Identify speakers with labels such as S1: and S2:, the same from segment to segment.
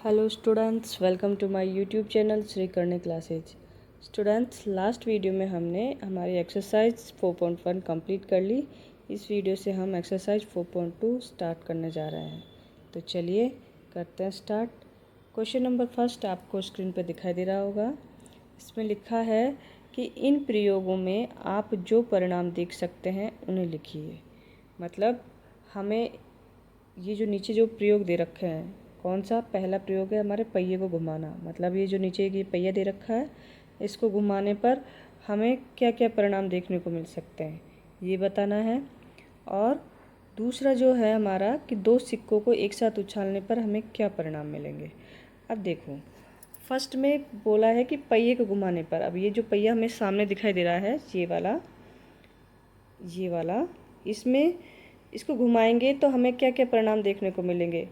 S1: Hello students, welcome to my YouTube channel Shri करने classes. Students, last video में हमने हमारी एक्सरसाइज 4.1 कंप्लीट कर ली। इस वीडियो से हम एक्सरसाइज 4.2 स्टार्ट करने जा रहे हैं। तो चलिए करते हैं स्टार्ट। क्वेश्चन नंबर फर्स्ट आपको स्क्रीन पर दिखाई दे रहा होगा। इसमें लिखा है कि इन प्रयोगों में आप जो परिणाम देख सकते हैं उन्हें लिखिए। मतलब हमें ये जो नीचे जो प्रयोग दे रखे हैं, कौन सा पहला प्रयोग है हमारे पहिए को घुमाना। मतलब ये जो नीचे ये पहिया दे रखा है, इसको घुमाने पर हमें क्या क्या परिणाम देखने को मिल सकते हैं ये बताना है। और दूसरा जो है हमारा कि दो सिक्कों को एक साथ उछालने पर हमें क्या परिणाम मिलेंगे। अब देखो, फर्स्ट में बोला है कि पहिए को घुमाने पर। अब ये जो पहिया हमें सामने दिखाई दे रहा है, ये वाला, इसमें इसको घुमाएंगे तो हमें क्या क्या परिणाम देखने को मिलेंगे।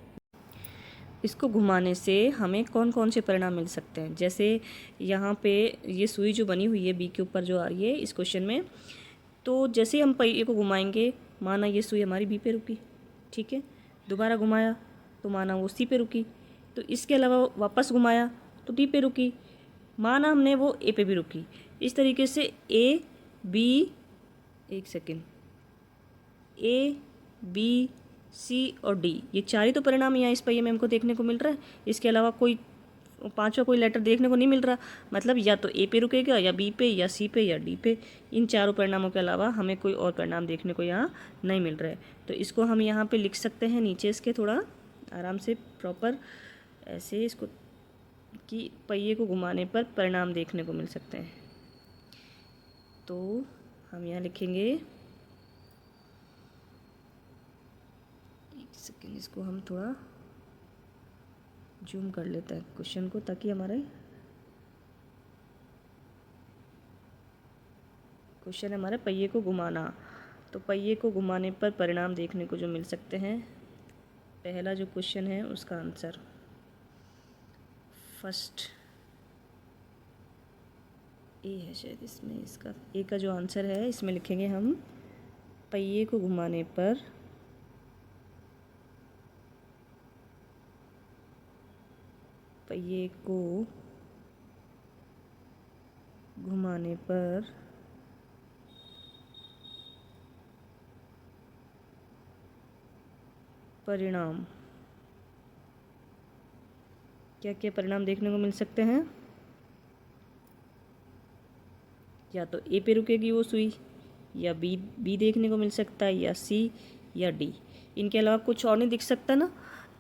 S1: इसको घुमाने से हमें कौन कौन से परिणाम मिल सकते हैं। जैसे यहाँ पे ये सुई जो बनी हुई है बी के ऊपर जो आ रही है इस क्वेश्चन में, तो जैसे ही हम पहिए को घुमाएंगे, माना ये सुई हमारी बी पे रुकी, ठीक है, दोबारा घुमाया तो माना वो सी पे रुकी, तो इसके अलावा वापस घुमाया तो डी पे रुकी, माना हमने वो ए पे भी रुकी। इस तरीके से ए बी, एक सेकेंड, ए बी सी और डी, ये चार ही तो परिणाम यहाँ इस पहिए में हमको देखने को मिल रहा है। इसके अलावा कोई पांचवा कोई लेटर देखने को नहीं मिल रहा। मतलब या तो ए पे रुकेगा, या बी पे, या सी पे, या डी पे। इन चारों परिणामों के अलावा हमें कोई और परिणाम देखने को यहाँ नहीं मिल रहा है। तो इसको हम यहाँ पे लिख सकते हैं नीचे इसके, थोड़ा आराम से प्रॉपर ऐसे इसको, कि पहिए को घुमाने पर परिणाम देखने को मिल सकते हैं। तो हम यहाँ लिखेंगे, सेकेंड, इसको हम थोड़ा जूम कर लेते हैं क्वेश्चन को, ताकि हमारे क्वेश्चन हमारे पहिए को घुमाना। तो पहिए को घुमाने पर परिणाम देखने को जो मिल सकते हैं, पहला जो क्वेश्चन है उसका आंसर फर्स्ट ए है शायद। इसमें इसका ए का जो आंसर है इसमें लिखेंगे हम, पहिए को घुमाने पर पहिए को घुमाने पर परिणाम, क्या क्या परिणाम देखने को मिल सकते हैं। या तो ए पे रुकेगी वो सुई, या बी देखने को मिल सकता है, या सी, या डी। इनके अलावा कुछ और नहीं दिख सकता ना।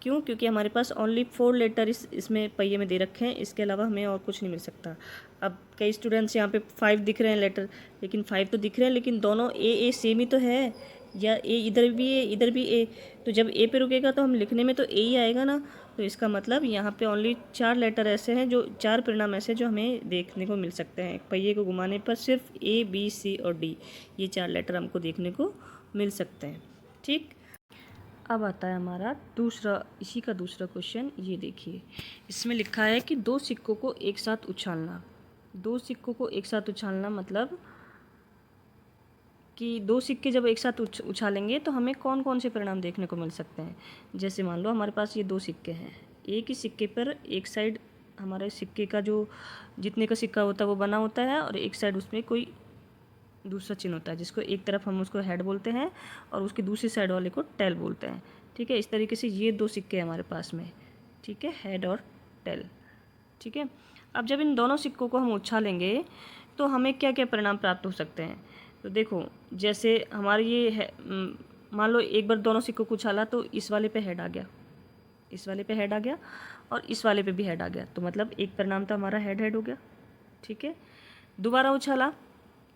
S1: क्यों? क्योंकि हमारे पास ओनली 4 लेटर इसमें पहिए में दे रखे हैं। इसके अलावा हमें और कुछ नहीं मिल सकता। अब कई स्टूडेंट्स यहाँ पे 5 दिख रहे हैं लेटर, लेकिन 5 तो दिख रहे हैं, लेकिन दोनों ए सेम ही तो है। या ए इधर भी ए, इधर भी ए, तो जब ए पे रुकेगा तो हम लिखने में तो ए ही आएगा ना। तो इसका मतलब यहाँ पे ओनली 4 लेटर ऐसे हैं, जो 4 परिणाम ऐसे जो हमें देखने को मिल सकते हैं। पहिए को घुमाने पर सिर्फ ए बी सी और डी, ये 4 लेटर हमको देखने को मिल सकते हैं। ठीक, अब आता है हमारा दूसरा, इसी का दूसरा क्वेश्चन। ये देखिए, इसमें लिखा है कि दो सिक्कों को एक साथ उछालना। दो सिक्कों को एक साथ उछालना मतलब कि दो सिक्के जब एक साथ उछालेंगे तो हमें कौन कौन से परिणाम देखने को मिल सकते हैं। जैसे मान लो हमारे पास ये दो सिक्के हैं, एक ही सिक्के पर एक साइड हमारे सिक्के का जो जितने का सिक्का होता है वो बना होता है, और एक साइड उसमें कोई दूसरा चिन्ह होता है, जिसको एक तरफ हम उसको हेड बोलते हैं और उसकी दूसरी साइड वाले को टेल बोलते हैं। ठीक है, इस तरीके से ये दो सिक्के हमारे पास में, ठीक है, हेड और टेल। ठीक है, अब जब इन दोनों सिक्कों को हम उछालेंगे तो हमें क्या क्या परिणाम प्राप्त हो सकते हैं। तो देखो, जैसे हमारे ये है, मान लो एक बार दोनों सिक्कों को उछाला तो इस वाले पे हेड आ गया, इस वाले पे हेड आ गया, और इस वाले पे भी हेड आ गया। तो मतलब एक परिणाम तो हमारा हेड हेड हो गया। ठीक है, दोबारा उछाला,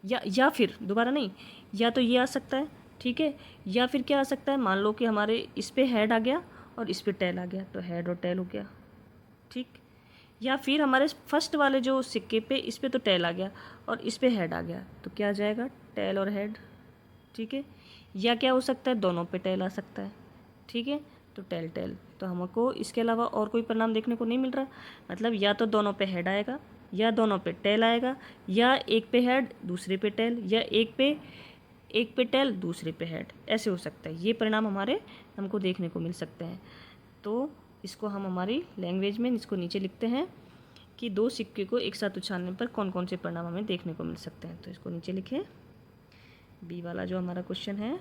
S1: या फिर दोबारा नहीं, या तो ये आ सकता है, ठीक है, या फिर क्या आ सकता है, मान लो कि हमारे इस पे हेड आ गया और इस पे टेल आ गया, तो हेड और टेल हो गया। ठीक, या फिर हमारे फर्स्ट वाले जो सिक्के पे इस पे तो टेल आ गया और इस पे हेड आ गया, तो क्या आ जाएगा, टेल और हेड। ठीक है, या क्या हो सकता है, दोनों पे टेल आ सकता है। ठीक है, तो टेल टेल, तो हमको इसके अलावा और कोई परिणाम देखने को नहीं मिल रहा। मतलब या तो दोनों पे हेड आएगा, या दोनों पे टेल आएगा, या एक पे हेड दूसरे पे टेल, या एक पे टेल दूसरे पे हेड, ऐसे हो सकता है। ये परिणाम हमारे हमको देखने को मिल सकते हैं। तो इसको हम हमारी लैंग्वेज में इसको नीचे लिखते हैं कि दो सिक्के को एक साथ उछालने पर कौन कौन से परिणाम हमें देखने को मिल सकते हैं। तो इसको नीचे लिखें। बी वाला जो हमारा क्वेश्चन है,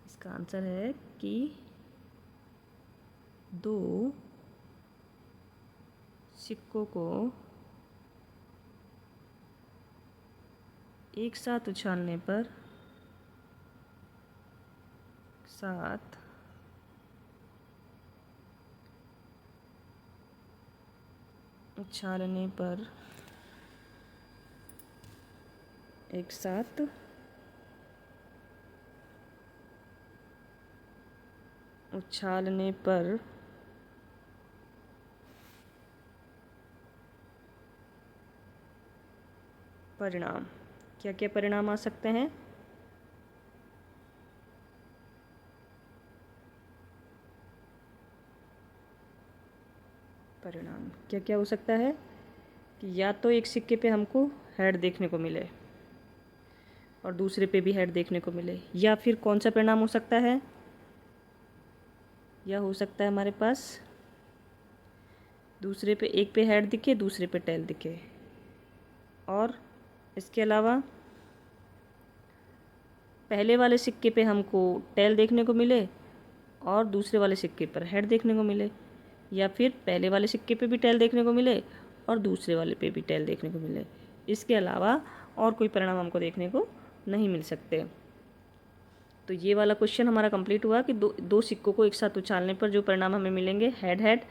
S1: इसका आंसर है कि दो सिक्कों को एक साथ उछालने पर एक साथ उछालने पर परिणाम, क्या क्या परिणाम आ सकते हैं? परिणाम क्या क्या हो सकता है कि या तो एक सिक्के पे हमको हेड देखने को मिले और दूसरे पे भी हेड देखने को मिले, या फिर कौन सा परिणाम हो सकता है, या हो सकता है हमारे पास दूसरे पे, एक पे हेड दिखे दूसरे पे टेल दिखे, और इसके अलावा पहले वाले सिक्के पे हमको टेल देखने को मिले और दूसरे वाले सिक्के पर हेड देखने को मिले, या फिर पहले वाले सिक्के पे भी टेल देखने को मिले और दूसरे वाले पे भी टेल देखने को मिले। इसके अलावा और कोई परिणाम हमको देखने को नहीं मिल सकते। तो ये वाला क्वेश्चन हमारा कंप्लीट हुआ कि दो सिक्कों को एक साथ उछालने पर जो परिणाम हमें मिलेंगे, हेड हेड,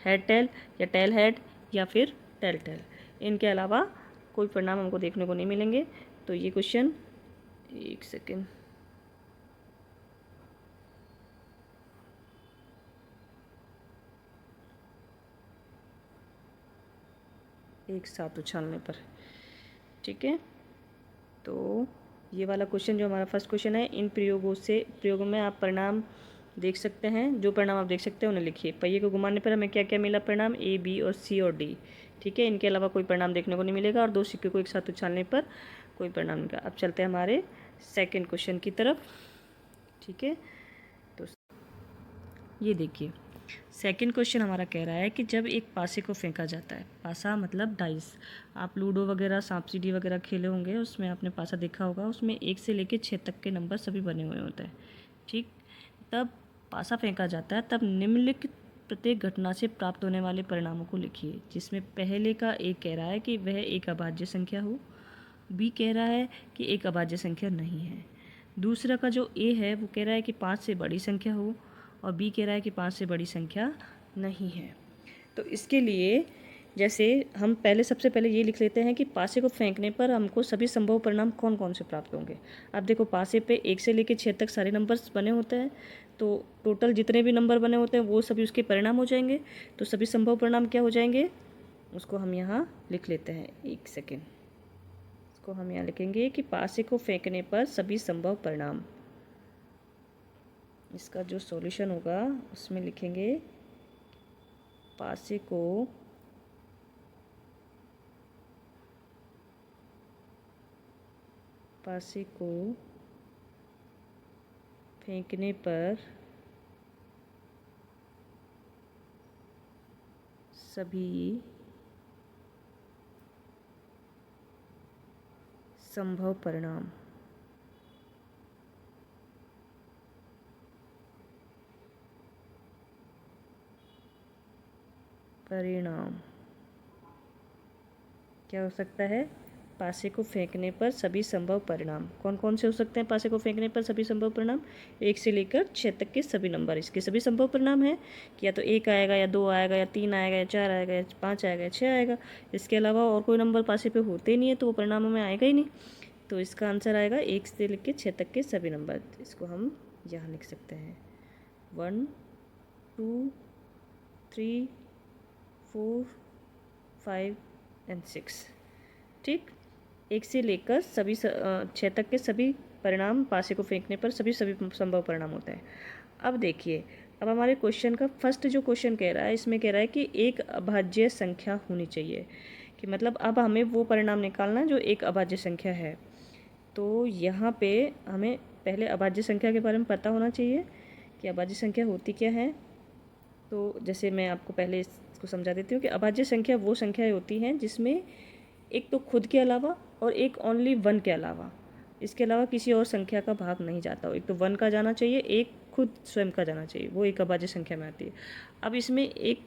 S1: हेड टेल, या टेल हेड, या फिर टेल टेल। इनके अलावा कोई परिणाम हमको देखने को नहीं मिलेंगे। तो ये क्वेश्चन, एक सेकेंड, एक साथ उछालने पर, ठीक है। तो ये वाला क्वेश्चन जो हमारा फर्स्ट क्वेश्चन है, इन प्रयोगों में आप परिणाम देख सकते हैं। जो परिणाम आप देख सकते हैं उन्हें लिखिए। पहिए को घुमाने पर हमें क्या क्या मिला परिणाम, ए, बी और सी और डी, ठीक है। इनके अलावा कोई परिणाम देखने को नहीं मिलेगा, और दो सिक्के को एक साथ उछालने पर कोई परिणाम नहीं मिलेगा। अब चलते हैं हमारे सेकेंड क्वेश्चन की तरफ, ठीक है। तो ये देखिए, सेकंड क्वेश्चन हमारा कह रहा है कि जब एक पासे को फेंका जाता है, पासा मतलब डाइस, आप लूडो वगैरह, सांप सीढ़ी वगैरह खेले होंगे, उसमें आपने पासा देखा होगा, उसमें 1 से लेकर 6 तक के नंबर सभी बने हुए होते हैं, ठीक। तब पासा फेंका जाता है, तब निम्नलिखित प्रत्येक घटना से प्राप्त होने वाले परिणामों को लिखिए। जिसमें पहले का ए कह रहा है कि वह एक अभाज्य संख्या हो, बी कह रहा है कि एक अभाज्य संख्या नहीं है, दूसरा का जो ए है वो कह रहा है कि 5 से बड़ी संख्या हो, और बी कह रहा है कि 5 से बड़ी संख्या नहीं है। तो इसके लिए जैसे हम सबसे पहले ये लिख लेते हैं कि पासे को फेंकने पर हमको सभी संभव परिणाम कौन कौन से प्राप्त होंगे। अब देखो, पासे पे 1 से लेकर 6 तक सारे नंबर्स बने होते हैं, तो टोटल जितने भी नंबर बने होते हैं वो सभी उसके परिणाम हो जाएंगे। तो सभी संभव परिणाम क्या हो जाएंगे, उसको हम यहाँ लिख लेते हैं। एक सेकेंड, इसको हम यहाँ लिखेंगे कि पासे को फेंकने पर सभी संभव परिणाम। इसका जो सॉल्यूशन होगा उसमें लिखेंगे पासे को फेंकने पर सभी संभव परिणाम। क्या हो सकता है, पासे को फेंकने पर सभी संभव परिणाम कौन कौन से हो सकते हैं। पासे को फेंकने पर सभी संभव परिणाम 1 से लेकर 6 तक के सभी नंबर, इसके सभी संभव परिणाम हैं कि या तो 1 आएगा, या 2 आएगा, या 3 आएगा, या 4 आएगा, या 5 आएगा, या 6 आएगा। इसके अलावा और कोई नंबर पासे पे होते ही नहीं है, तो वो परिणाम में आएगा ही नहीं। तो इसका आंसर आएगा 1 से लेकर 6 तक के सभी नंबर। इसको हम यहाँ लिख सकते हैं 1, 2, 3, 4, 5 एंड 6, ठीक। 1 से लेकर सभी 6 तक के सभी परिणाम पासे को फेंकने पर सभी संभव परिणाम होता है। अब देखिए, अब हमारे क्वेश्चन का फर्स्ट जो क्वेश्चन कह रहा है, इसमें कह रहा है कि एक अभाज्य संख्या होनी चाहिए, कि मतलब अब हमें वो परिणाम निकालना है जो एक अभाज्य संख्या है। तो यहाँ पे हमें पहले अभाज्य संख्या के बारे में पता होना चाहिए कि अभाज्य संख्या होती क्या है। तो जैसे मैं आपको पहले इसको समझा देती हूँ कि अभाज्य संख्या वो संख्याएं होती हैं जिसमें एक तो खुद के अलावा और एक ओनली वन के अलावा, इसके अलावा किसी और संख्या का भाग नहीं जाता हो। एक तो वन का जाना चाहिए, एक खुद स्वयं का जाना चाहिए, वो एक अभाज्य संख्या में आती है। अब इसमें एक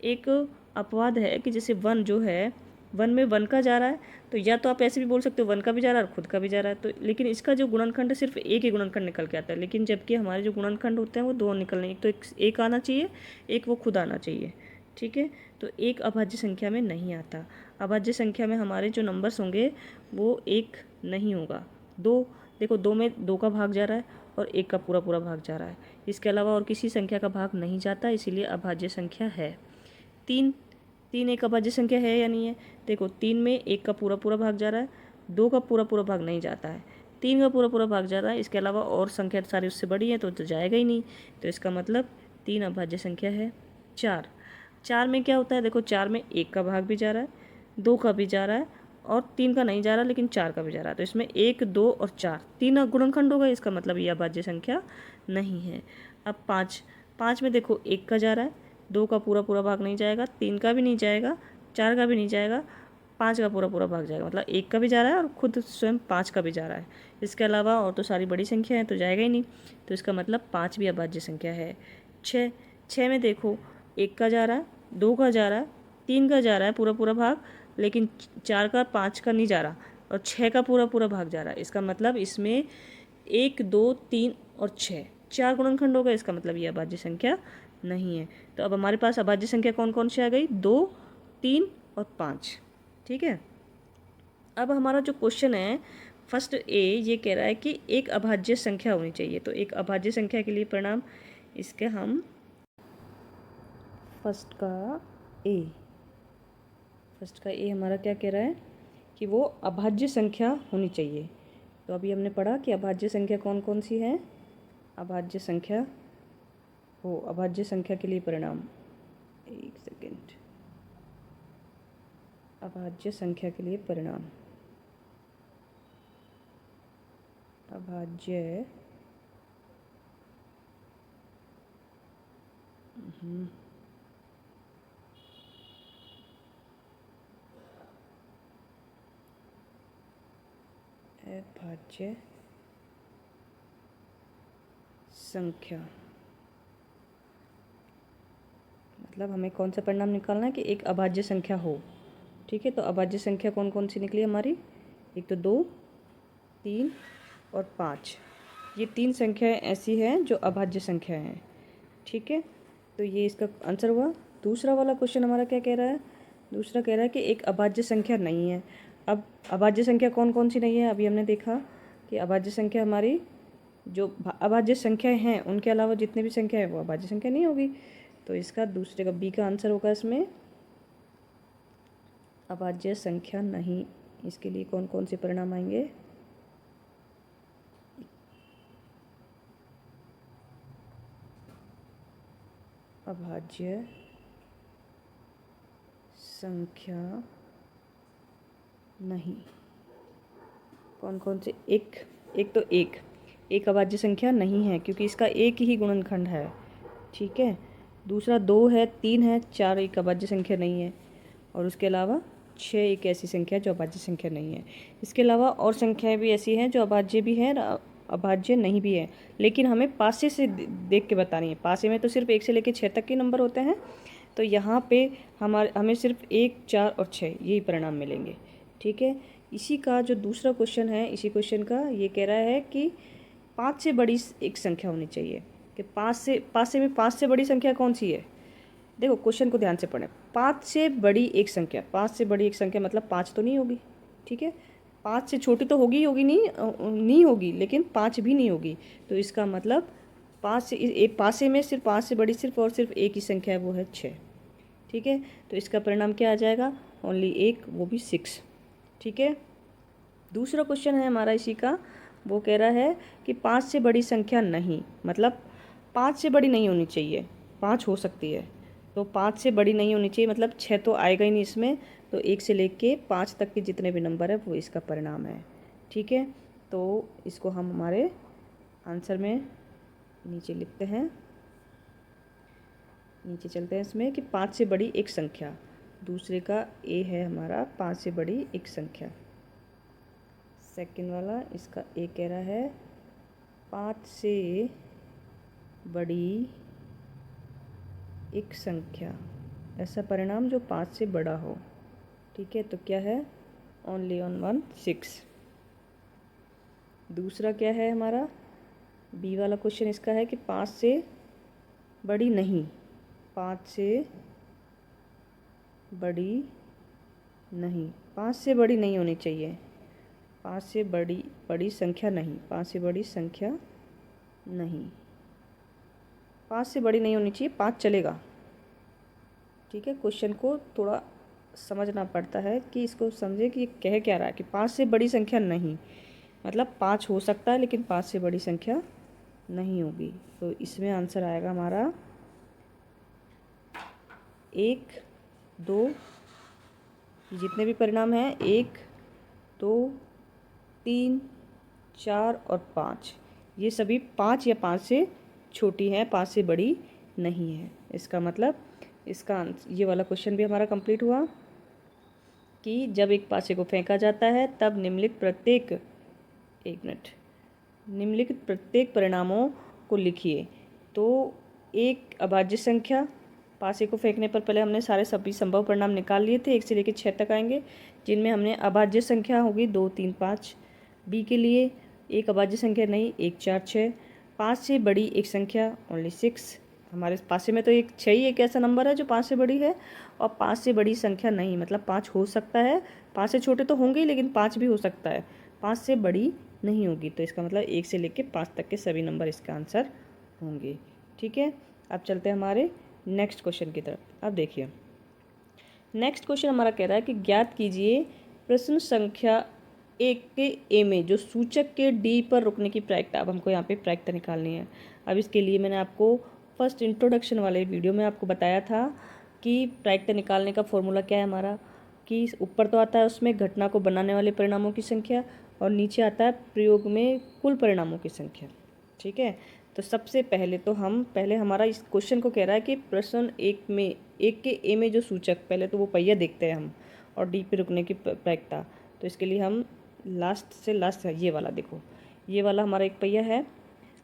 S1: एक अपवाद है कि जैसे वन जो है, वन में वन का जा रहा है, तो या तो आप ऐसे भी बोल सकते हो वन का भी जा रहा है और खुद का भी जा रहा है, तो लेकिन इसका जो गुणनखंड है सिर्फ एक ही गुणनखंड निकल के आता है। लेकिन जबकि हमारे जो गुणनखंड होते हैं वो दो निकलने, एक तो एक आना चाहिए, एक वो खुद आना चाहिए। ठीक है, तो एक अभाज्य संख्या में नहीं आता। अभाज्य संख्या में हमारे जो नंबर्स होंगे वो एक नहीं होगा। दो, देखो दो में दो का भाग जा रहा है और एक का पूरा पूरा भाग जा रहा है, इसके अलावा और किसी संख्या का भाग नहीं जाता, इसीलिए अभाज्य संख्या है। तीन, तीन एक अभाज्य संख्या है या नहीं है? देखो तीन में एक का पूरा पूरा भाग जा रहा है, दो का पूरा पूरा भाग नहीं जाता है, तीन का पूरा पूरा भाग जा रहा है, इसके अलावा और संख्या सारी उससे बड़ी है तो जाएगा ही नहीं, तो इसका मतलब तीन अभाज्य संख्या है। चार, चार में क्या होता है? देखो चार में एक का भाग भी जा रहा है, दो का भी जा रहा है और तीन का नहीं जा रहा, लेकिन चार का भी जा रहा है, तो इसमें एक, दो और चार तीन गुणनखंड हो गए, इसका मतलब ये अभाज्य संख्या नहीं है। अब पाँच, पाँच में देखो एक का जा रहा है, दो का पूरा पूरा भाग नहीं जाएगा, तीन का भी नहीं जाएगा, चार का भी नहीं जाएगा, पाँच का पूरा पूरा भाग जाएगा, मतलब एक का भी जा रहा है और खुद स्वयं पाँच का भी जा रहा है, इसके अलावा और तो सारी बड़ी संख्या है तो जाएगा ही नहीं, तो इसका मतलब पाँच भी अभाज्य संख्या है। छः, छः में देखो एक का जा रहा है, दो का जा रहा है, तीन का जा रहा है पूरा पूरा भाग, लेकिन चार का पाँच का नहीं जा रहा और छः का पूरा पूरा भाग जा रहा है, इसका मतलब इसमें एक, दो, तीन और छः चार गुणनखंड हो गए, इसका मतलब ये अभाज्य संख्या नहीं है। तो अब हमारे पास अभाज्य संख्या कौन कौन सी आ गई? दो, तीन और पाँच। ठीक है, अब हमारा जो क्वेश्चन है फर्स्ट ए, ये कह रहा है कि एक अभाज्य संख्या होनी चाहिए, तो एक अभाज्य संख्या के लिए परिणाम इसके हम फर्स्ट का ए हमारा क्या कह रहा है कि वो अभाज्य संख्या होनी चाहिए। तो अभी हमने पढ़ा कि अभाज्य संख्या कौन कौन सी है। अभाज्य संख्या हो, अभाज्य संख्या के लिए परिणाम, एक सेकेंड, अभाज्य संख्या के लिए परिणाम, अभाज्य अभाज्य संख्या, मतलब हमें कौन सा परिणाम निकालना है कि एक अभाज्य संख्या हो। ठीक है, तो अभाज्य संख्या कौन कौन सी निकली हमारी? एक तो दो, तीन और पाँच, ये तीन संख्याएं ऐसी हैं जो अभाज्य संख्या हैं। ठीक है, तो ये इसका आंसर हुआ। दूसरा वाला क्वेश्चन हमारा क्या कह रहा है? दूसरा कह रहा है कि एक अभाज्य संख्या नहीं है। अब अभाज्य संख्या कौन कौन सी नहीं है? अभी हमने देखा कि अभाज्य संख्या हमारी जो अभाज्य संख्याएं हैं उनके अलावा जितने भी संख्या है वो अभाज्य संख्या नहीं होगी, तो इसका दूसरे का बी का आंसर होगा इसमें अभाज्य संख्या नहीं। इसके लिए कौन कौन से परिणाम आएंगे? अभाज्य संख्या नहीं, कौन कौन से? एक तो एक अभाज्य संख्या नहीं है क्योंकि इसका एक ही गुणनखंड है। ठीक है, दूसरा दो है, तीन है, चार एक अभाज्य संख्या नहीं है, और उसके अलावा छः एक ऐसी संख्या जो अभाज्य संख्या नहीं है। इसके अलावा और संख्याएं भी ऐसी हैं जो अभाज्य भी हैं अभाज्य नहीं भी है, लेकिन हमें पासे से देख के बतानी है। पासे में तो सिर्फ एक से लेकर छः तक के नंबर होते हैं, तो यहाँ पे हमें सिर्फ एक, चार और छः यही परिणाम मिलेंगे। ठीक है, इसी का जो दूसरा क्वेश्चन है, इसी क्वेश्चन का ये कह रहा है कि पाँच से बड़ी एक संख्या होनी चाहिए, कि पाँच में पाँच से बड़ी संख्या कौन सी है? देखो क्वेश्चन को ध्यान से पढ़ें। पाँच से बड़ी एक संख्या, पाँच से बड़ी एक संख्या मतलब पाँच तो नहीं होगी। ठीक है, पाँच से छोटी तो होगी नहीं होगी, लेकिन पाँच भी नहीं होगी, तो इसका मतलब पाँच से में सिर्फ पाँच से बड़ी सिर्फ और सिर्फ एक ही संख्या है, वो है छः। ठीक है, तो इसका परिणाम क्या आ जाएगा? ओनली एक, वो भी सिक्स। ठीक है, दूसरा क्वेश्चन है हमारा इसी का, वो कह रहा है कि पाँच से बड़ी संख्या नहीं, मतलब पाँच से बड़ी नहीं होनी चाहिए, पाँच हो सकती है, तो पाँच से बड़ी नहीं होनी चाहिए, मतलब छः तो आएगा ही नहीं इसमें, तो एक से लेके पाँच तक के जितने भी नंबर है वो इसका परिणाम है। ठीक है, तो इसको हम हमारे आंसर में नीचे लिखते हैं। नीचे चलते हैं इसमें कि 5 से बड़ी एक संख्या, दूसरे का ए है हमारा 5 से बड़ी एक संख्या। सेकंड वाला इसका ए कह रहा है 5 से बड़ी एक संख्या, ऐसा परिणाम जो 5 से बड़ा हो। ठीक है, तो क्या है, ओनली ऑन 1 6। दूसरा क्या है हमारा, बी वाला क्वेश्चन इसका है कि 5 से बड़ी नहीं, 5 से बड़ी नहीं, 5 से बड़ी नहीं होनी चाहिए, 5 से बड़ी संख्या नहीं, 5 से बड़ी संख्या नहीं, 5 से बड़ी नहीं होनी चाहिए, 5 चलेगा। ठीक है, क्वेश्चन को थोड़ा समझना पड़ता है कि इसको समझे कि ये कह क्या रहा है कि 5 से बड़ी संख्या नहीं, मतलब 5 हो सकता है लेकिन 5 से बड़ी संख्या नहीं होगी। तो इसमें आंसर आएगा हमारा 1 2, जितने भी परिणाम हैं 1 2 3 4 और 5, ये सभी 5 या 5 से छोटी हैं, 5 से बड़ी नहीं है। इसका मतलब इसका ये वाला क्वेश्चन भी हमारा कंप्लीट हुआ कि जब एक पासे को फेंका जाता है तब निम्नलिखित प्रत्येक परिणामों को लिखिए। तो एक अभाज्य संख्या, पासे को फेंकने पर पहले हमने सभी संभव परिणाम निकाल लिए थे, 1 से लेकर 6 तक आएंगे, जिनमें हमने अभाज्य संख्या होगी 2 3 5। बी के लिए एक अभाज्य संख्या नहीं, 1 4 6। 5 से बड़ी एक संख्या ओनली 6, हमारे पासे में तो एक 6 ही एक ऐसा नंबर है जो 5 से बड़ी है, और 5 से बड़ी संख्या नहीं, मतलब 5 हो सकता है, 5 से छोटे तो होंगे ही लेकिन 5 भी हो सकता है, 5 से बड़ी नहीं होगी। तो इसका मतलब 1 से लेकर 5 तक के सभी नंबर इसका आंसर होंगे। ठीक है, अब चलते हैं हमारे नेक्स्ट क्वेश्चन की तरफ। अब देखिए नेक्स्ट क्वेश्चन हमारा कह रहा है कि ज्ञात कीजिए प्रश्न संख्या 1 के ए में जो सूचक के डी पर रुकने की प्रायिकता। अब हमको यहाँ पे प्रायिकता निकालनी है। अब इसके लिए मैंने आपको फर्स्ट इंट्रोडक्शन वाले वीडियो में आपको बताया था कि प्रायिकता निकालने का फॉर्मूला क्या है हमारा, कि ऊपर तो आता है उसमें घटना को बनाने वाले परिणामों की संख्या, और नीचे आता है प्रयोग में कुल परिणामों की संख्या। ठीक है, तो सबसे पहले तो पहले हमारा इस क्वेश्चन को कह रहा है कि प्रश्न 1 के ए में जो सूचक, पहले तो वो पहिया देखते हैं हम, और डी पे रुकने की प्रायिकता। तो इसके लिए हम लास्ट से लास्ट है, ये वाला देखो, ये वाला हमारा एक पहिया है।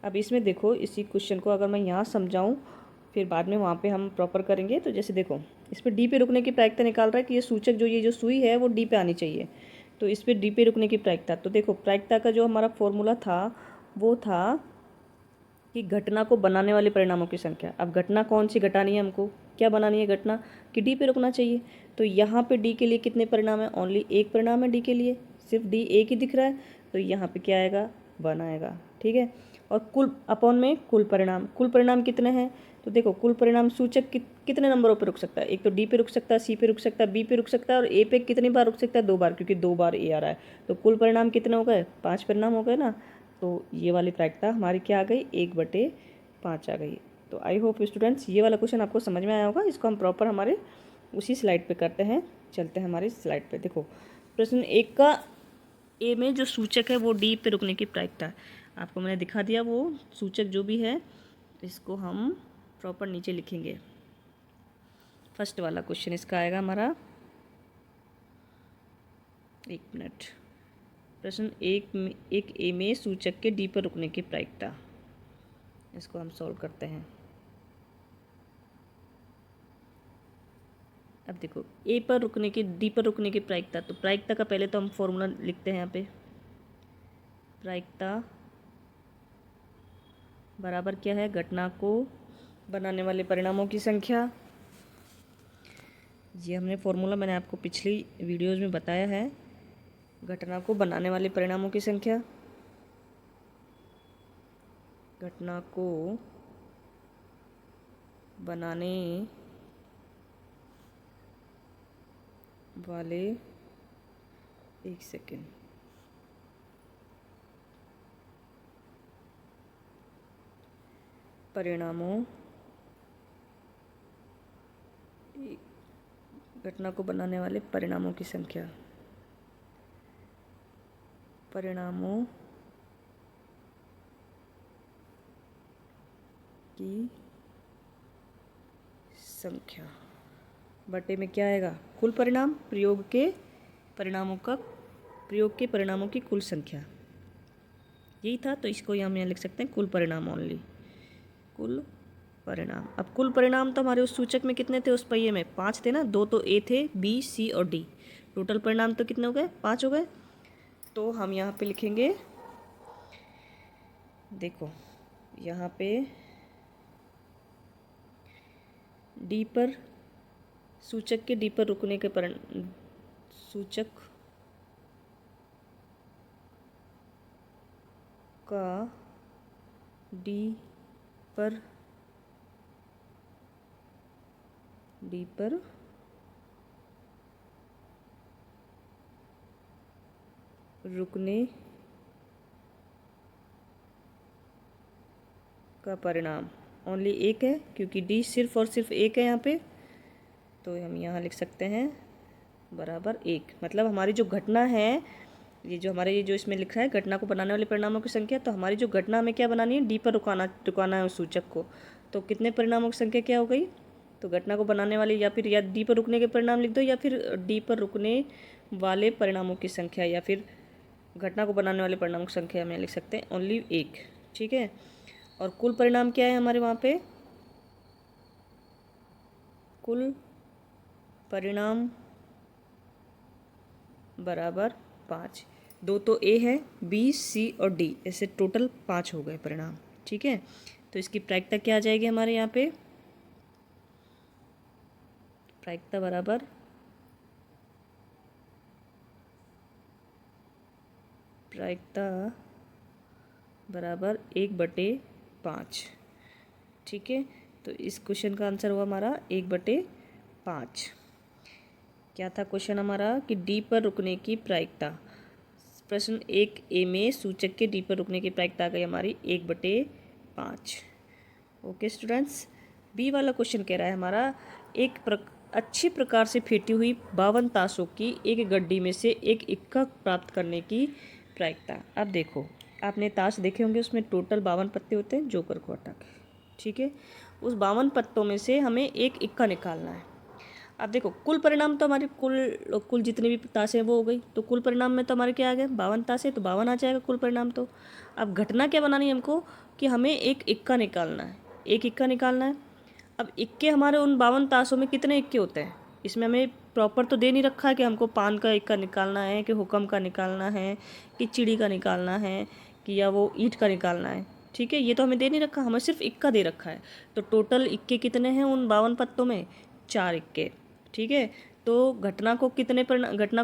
S1: अब इसमें देखो, इसी क्वेश्चन को अगर मैं यहाँ समझाऊँ फिर बाद में वहाँ पे हम प्रॉपर करेंगे। तो जैसे देखो इस पर डी पे रुकने की प्रायिकता निकाल रहा है कि ये सूचक ये जो सुई है वो डी पे आनी चाहिए, तो इस पर डी पे रुकने की प्रायिकता। तो देखो प्रायिकता का जो हमारा फॉर्मूला था वो था कि घटना को बनाने वाले परिणामों की संख्या। अब घटना कौन सी घटानी है, हमको क्या बनानी है घटना, कि डी पे रुकना चाहिए। तो यहाँ पे डी के लिए कितने परिणाम है, ओनली एक परिणाम है डी के लिए, सिर्फ डी एक ही दिख रहा है, तो यहाँ पे क्या आएगा, 1 आएगा। ठीक है, और कुल अपॉन में कुल परिणाम कितने हैं, तो देखो कुल परिणाम सूचक कितने नंबरों पे रुक सकता है, एक तो डी पे रुक सकता है, सी पे रुक सकता है, बी पे रुक सकता है, और ए पे कितनी बार रुक सकता है, 2 बार, क्योंकि 2 बार ए आ रहा है। तो कुल परिणाम कितने हो गए, 5 परिणाम हो गए ना। तो ये वाली प्रायिकता हमारी क्या आ गई, 1/5 आ गई। तो आई होप स्टूडेंट्स ये वाला क्वेश्चन आपको समझ में आया होगा। इसको हम प्रॉपर हमारे उसी स्लाइड पे करते हैं। चलते हैं हमारी स्लाइड पे। देखो प्रश्न 1 का ए में जो सूचक है वो डी पे रुकने की प्रायिकता आपको मैंने दिखा दिया, वो सूचक जो भी है इसको हम प्रॉपर नीचे लिखेंगे। फर्स्ट वाला क्वेश्चन इसका आएगा हमारा, 1 मिनट, प्रश्न 1 ए में सूचक के डी पर रुकने की प्रायिकता, इसको हम सॉल्व करते हैं। अब देखो ए पर रुकने की, डी पर रुकने की प्रायिकता, तो प्रायिकता का पहले तो हम फॉर्मूला लिखते हैं यहाँ पे। प्रायिकता बराबर क्या है, घटना को बनाने वाले परिणामों की संख्या। ये हमने फॉर्मूला मैंने आपको पिछली वीडियोज़ में बताया है, घटना को बनाने वाले परिणामों की संख्या, घटना को बनाने वाले, एक सेकेंड, परिणामों, घटना को बनाने वाले परिणामों की संख्या, परिणामों की संख्या बटे में क्या आएगा, कुल परिणाम, प्रयोग के परिणामों की कुल संख्या, यही था। तो इसको हम यहाँ लिख सकते हैं कुल परिणाम ओनली, कुल परिणाम। अब कुल परिणाम तो हमारे उस सूचक में कितने थे, उस पहिए में 5 थे ना, 2 तो ए थे, बी सी और डी, टोटल परिणाम तो कितने हो गए, 5 हो गए। तो हम यहाँ पे लिखेंगे, देखो यहाँ पे डी पर, सूचक के डी पर रुकने के सूचक का डी पर रुकने का परिणाम ओनली एक है, क्योंकि डी सिर्फ और सिर्फ एक है यहाँ पे। तो हम यहाँ लिख सकते हैं बराबर 1, मतलब हमारी जो घटना है, ये जो इसमें लिखा है घटना को बनाने वाले परिणामों की संख्या, तो हमारी जो घटना हमें क्या बनानी है, डी पर रुकाना है उस सूचक को। तो कितने परिणामों की संख्या क्या हो गई, तो घटना को बनाने वाले, या फिर या डी पर रुकने के परिणाम लिख दो, या फिर डी पर रुकने वाले परिणामों की संख्या, या फिर घटना को बनाने वाले परिणामों की संख्या हमें लिख सकते हैं ओनली 1, ठीक है। और कुल परिणाम क्या है हमारे वहाँ पे, कुल परिणाम बराबर 5, 2 तो ए है, बी सी और डी, ऐसे टोटल 5 हो गए परिणाम, ठीक है। तो इसकी प्रायिकता क्या आ जाएगी हमारे यहाँ पे, प्रायिकता बराबर प्रायिकता बराबर 1/5, ठीक है। तो इस क्वेश्चन का आंसर हुआ हमारा 1/5। क्या था क्वेश्चन हमारा, कि डी पर रुकने की प्रायिकता, प्रश्न 1A में सूचक के डी पर रुकने की प्रायिकता आ गई हमारी 1/5। ओके स्टूडेंट्स, बी वाला क्वेश्चन कह रहा है हमारा, अच्छी प्रकार से फेंटी हुई 52 ताशों की एक गड्डी में से एक इक्का प्राप्त करने की प्रायिकता। अब देखो, आपने ताश देखे होंगे, उसमें टोटल 52 पत्ते होते हैं, जोकर को हटा के, ठीक है। उस 52 पत्तों में से हमें एक इक्का निकालना है। अब देखो, कुल परिणाम तो हमारे कुल जितने भी ताशें वो हो गई, तो कुल परिणाम में तो हमारे क्या आ गए, 52 ताशें, तो 52 आ जाएगा कुल परिणाम। तो अब घटना क्या बनानी है हमको, कि हमें एक इक्का निकालना है, एक इक्का निकालना है। अब इक्के हमारे उन 52 ताशों में कितने इक्के होते हैं, इसमें हमें प्रॉपर तो दे नहीं रखा है कि हमको पान का इक्का निकालना है, कि हुक्म का निकालना है, कि चिड़ी का निकालना है, कि या वो ईंट का निकालना है, ठीक है। ये तो हमें दे नहीं रखा, हमें सिर्फ इक्का दे रखा है। तो टोटल इक्के कितने हैं उन 52 पत्तों में, 4 इक्के, ठीक है। तो घटना को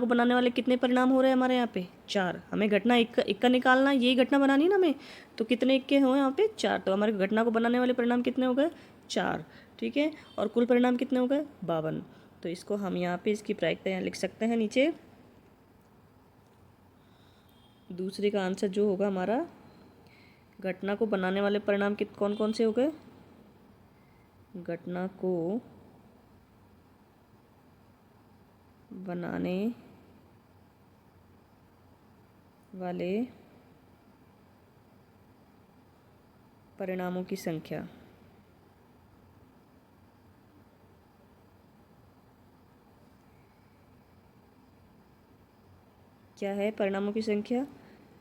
S1: बनाने वाले कितने परिणाम हो रहे हैं हमारे यहाँ पे, 4। हमें घटना इक्का निकालना, यही घटना बनानी है ना हमें, तो कितने इक्के हुए यहाँ पे, 4। तो हमारे घटना को बनाने वाले परिणाम कितने हो गए, 4, ठीक है। और कुल परिणाम कितने हो गए, 52। तो इसको हम यहाँ पे इसकी प्रायिकता यहाँ लिख सकते हैं नीचे। दूसरे का आंसर जो होगा हमारा, घटना को बनाने वाले परिणाम कौन कौन से हो गए, घटना को बनाने वाले परिणामों की संख्या, क्या है परिणामों की संख्या,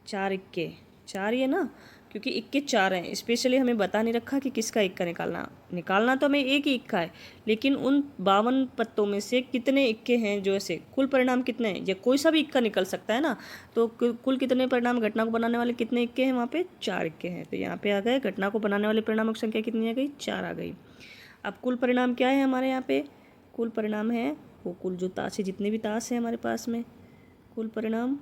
S1: 4 इक्के, 4 ही है ना, क्योंकि इक्के 4 हैं। स्पेशली हमें बता नहीं रखा कि किसका इक्का निकालना तो हमें एक ही इक्का है, लेकिन उन 52 पत्तों में से कितने इक्के हैं, जो ऐसे कुल परिणाम कितने हैं, या कोई सा भी इक्का निकल सकता है ना। तो कुल कितने परिणाम, घटना को बनाने वाले कितने इक्के हैं वहाँ पे, 4 इक्के हैं। तो यहाँ पे आ गए, घटना को बनाने वाले परिणामों की संख्या कितनी आ गई, 4 आ गई। अब कुल परिणाम क्या है हमारे यहाँ पे, कुल परिणाम है वो कुल जो ताश है, जितने भी ताश हैं हमारे पास में, कुल परिणाम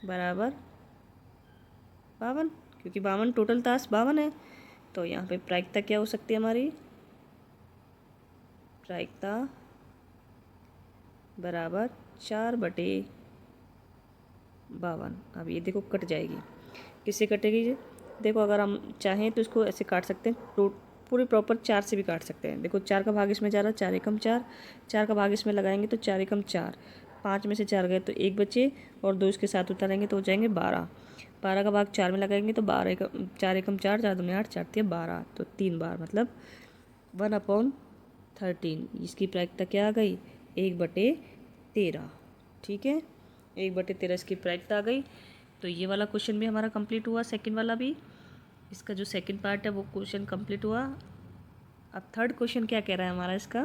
S1: बराबर 52, क्योंकि 52 टोटल ताश 52 है। तो यहाँ पे प्रायिकता क्या हो सकती है हमारी, प्रायिकता बराबर 4/52। अब ये देखो कट जाएगी, किससे कटेगी, देखो अगर हम चाहें तो इसको ऐसे काट सकते हैं, पूरे प्रॉपर 4 से भी काट सकते हैं। देखो 4 का भाग इसमें जा रहा है, 4 एकम 4, 4 का भाग इसमें लगाएंगे तो 4 एकम 4, 5 में से 4 गए तो 1 बचे और 2 इसके साथ उतारेंगे तो हो जाएंगे 12। 12 का भाग 4 में लगाएंगे तो 12 4 एकम 4, 4 दूनी 8, 4 3 12, तो 3 बार मतलब 1/13। इसकी प्रायिकता क्या आ गई? 1/13। ठीक है, 1/13 इसकी प्रायिकता आ गई। तो ये वाला क्वेश्चन भी हमारा कंप्लीट हुआ, सेकंड वाला भी। इसका जो सेकंड पार्ट है वो क्वेश्चन कंप्लीट हुआ। अब थर्ड क्वेश्चन क्या कह रहा है हमारा इसका,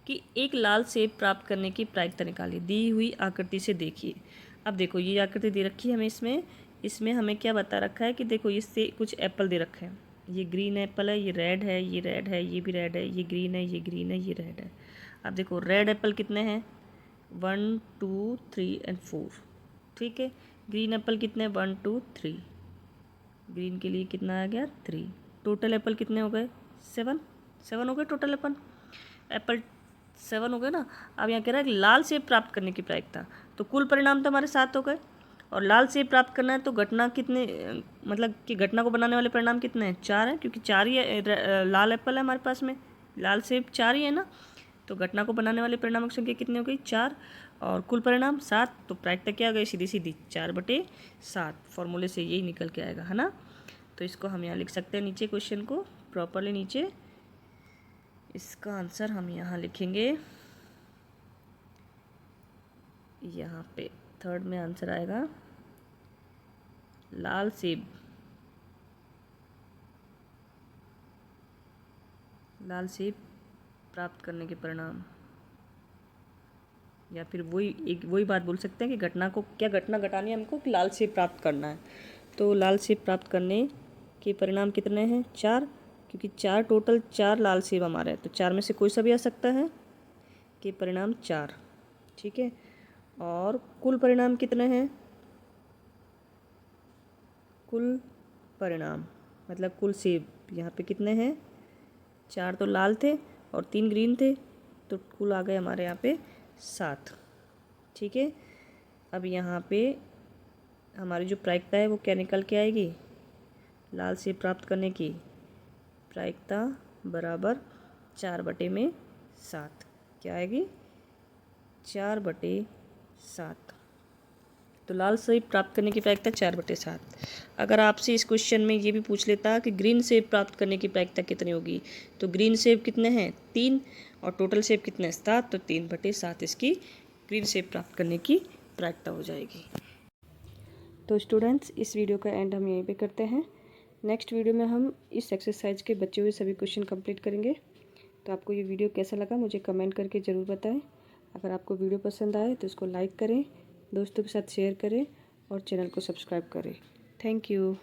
S1: कि एक लाल सेब प्राप्त करने की प्रायिकता निकालिए, दी हुई आकृति से देखिए। अब देखो ये आकृति दे रखी है हमें, इसमें हमें क्या बता रखा है कि देखो इससे कुछ एप्पल दे रखे हैं। ये ग्रीन एप्पल है, ये रेड है, ये रेड है, ये भी रेड है, ये ग्रीन है, ये ग्रीन है, ये रेड है। अब देखो रेड एप्पल कितने हैं? 1 2 3 एंड 4। ठीक है, ग्रीन एप्पल कितने? 1 2 3। ग्रीन के लिए कितना आ गया? 3। टोटल एप्पल कितने हो गए? 7 हो गए टोटल एप्पल 7 हो गए ना। अब यहाँ कह रहा है कि लाल सेब प्राप्त करने की प्रायिकता, तो कुल परिणाम तो हमारे 7 हो गए, और लाल सेब प्राप्त करना है तो घटना कितने, मतलब कि घटना को बनाने वाले परिणाम कितने हैं? 4 हैं, क्योंकि 4 ही लाल एप्पल है हमारे पास में, लाल सेब 4 ही है ना। तो घटना को बनाने वाले परिणामों की संख्या कितनी हो गई? 4, और कुल परिणाम 7। तो प्रायिकता क्या आ गई? सीधी सीधी 4/7। फॉर्मूले से यही निकल के आएगा, है ना। तो इसको हम यहाँ लिख सकते हैं नीचे, क्वेश्चन को प्रॉपरली नीचे। इसका आंसर हम यहाँ लिखेंगे, यहाँ पे थर्ड में आंसर आएगा लाल सेब प्राप्त करने के परिणाम, या फिर वही बात बोल सकते हैं कि घटना को क्या घटना घटानी है हमको, कि लाल सेब प्राप्त करना है। तो लाल सेब प्राप्त करने के परिणाम कितने हैं? 4, क्योंकि 4 टोटल 4 लाल सेब हमारे हैं, तो 4 में से कोई सा भी आ सकता है, कि परिणाम 4। ठीक है, और कुल परिणाम कितने हैं? कुल परिणाम मतलब कुल सेब यहाँ पे कितने हैं? 4 तो लाल थे और 3 ग्रीन थे, तो कुल आ गए हमारे यहाँ पे 7। ठीक है, अब यहाँ पे हमारी जो प्रायिकता है वो क्या निकल के आएगी? लाल सेब प्राप्त करने की प्रायिकता बराबर 4/7। क्या आएगी? 4/7। तो लाल सेब प्राप्त करने की प्रायिकता 4/7। अगर आपसे इस क्वेश्चन में ये भी पूछ लेता कि ग्रीन सेब प्राप्त करने की प्रायिकता कितनी होगी, तो ग्रीन सेब कितने हैं? 3, और टोटल सेब कितने हैं? 7, तो 3/7 इसकी ग्रीन सेब प्राप्त करने की प्रायिकता हो जाएगी। तो स्टूडेंट्स, इस वीडियो का एंड हम यहीं पे करते हैं। नेक्स्ट वीडियो में हम इस एक्सरसाइज के बचे हुए सभी क्वेश्चन कंप्लीट करेंगे। तो आपको ये वीडियो कैसा लगा मुझे कमेंट करके ज़रूर बताएं। अगर आपको वीडियो पसंद आए तो इसको लाइक करें, दोस्तों के साथ शेयर करें और चैनल को सब्सक्राइब करें। Thank you.